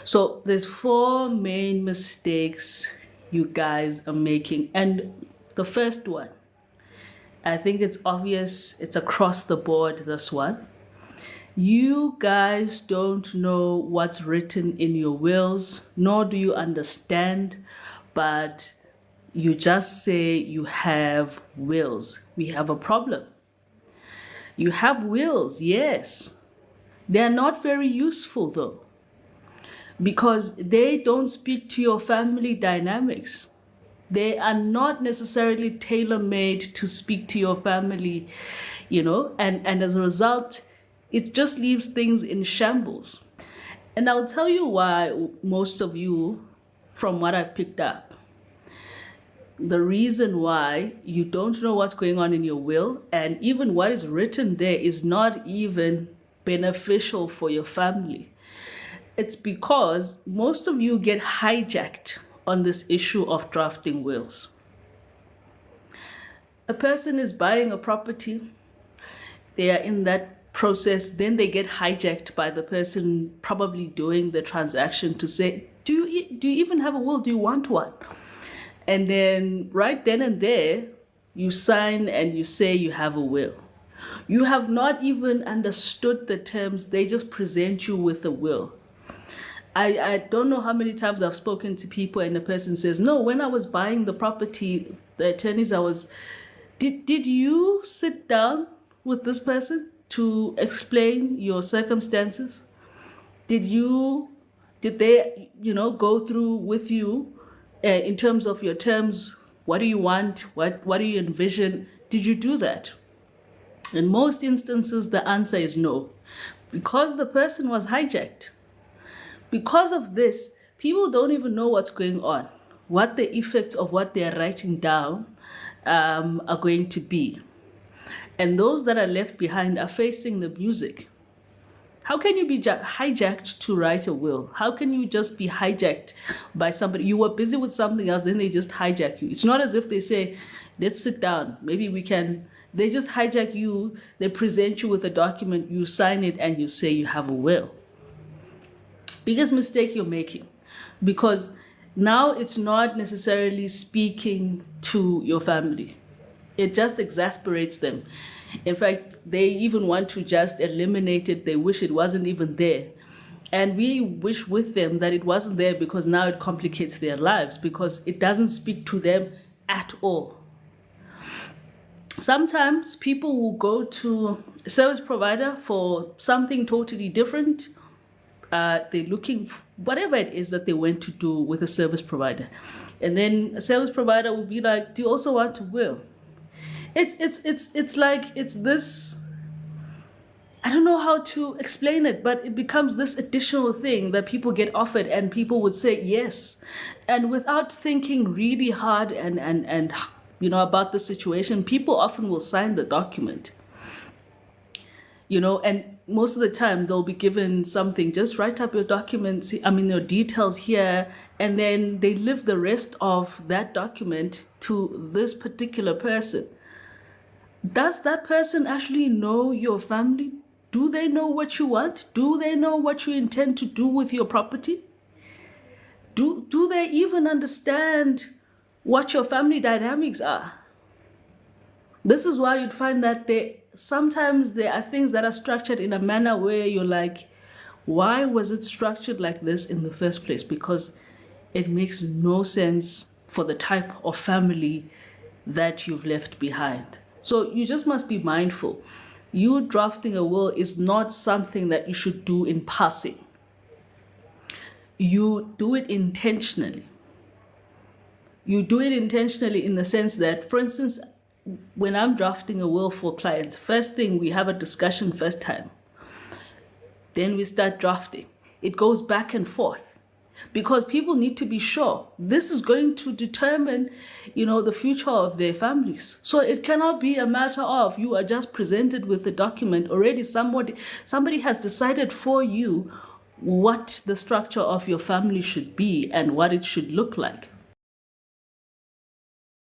So there's four main mistakes you guys are making. And the first one, I think it's obvious, it's across the board, this one. You guys don't know what's written in your wills, nor do you understand, but you just say you have wills. We have a problem. You have wills, yes. They're not very useful though, because they don't speak to your family dynamics. They are not necessarily tailor-made to speak to your family, and as a result, it just leaves things in shambles. And I'll tell you why most of you, from what I've picked up, the reason why you don't know what's going on in your will, and even what is written there is not even beneficial for your family. It's because most of you get hijacked on this issue of drafting wills. A person is buying a property, they are in that process, then they get hijacked by the person probably doing the transaction to say, do you even have a will? Do you want one? And then right then and there, you sign and you say you have a will. You have not even understood the terms. They just present you with a will. I don't know how many times I've spoken to people and the person says, no, when I was buying the property, the attorneys, did you sit down with this person to explain your circumstances? Did they, go through with you in terms of your terms? What do you want? What do you envision? Did you do that? In most instances, the answer is no, because the person was hijacked. Because of this, people don't even know what's going on, what the effects of what they're writing down are going to be. And those that are left behind are facing the music. How can you be hijacked to write a will? How can you just be hijacked by somebody? You were busy with something else, then they just hijack you. It's not as if they say, let's sit down, maybe we can. They just hijack you, they present you with a document, you sign it, and you say you have a will. Biggest mistake you're making, because now it's not necessarily speaking to your family. It just exasperates them. In fact, they even want to just eliminate it. They wish it wasn't even there. And we wish with them that it wasn't there, because now it complicates their lives, because it doesn't speak to them at all. Sometimes people will go to a service provider for something totally different. They're looking, whatever it is that they went to do with a service provider. And then a service provider will be like, do you also want a will? It's like, it's this, I don't know how to explain it, but it becomes this additional thing that people get offered, and people would say yes. And without thinking really hard and about the situation, people often will sign the document. And most of the time they'll be given something, just write up your documents, your details here, and then they leave the rest of that document to this particular person. Does that person actually know your family? Do they know what you want? Do they know what you intend to do with your property? Do they even understand what your family dynamics are? This is why you'd find that sometimes there are things that are structured in a manner where you're like, why was it structured like this in the first place? Because it makes no sense for the type of family that you've left behind. So you just must be mindful. You drafting a will is not something that you should do in passing. You do it intentionally. You do it intentionally in the sense that, for instance, when I'm drafting a will for clients, first thing, we have a discussion first time. Then we start drafting. It goes back and forth, because people need to be sure this is going to determine, the future of their families. So it cannot be a matter of you are just presented with the document. Already somebody has decided for you what the structure of your family should be and what it should look like.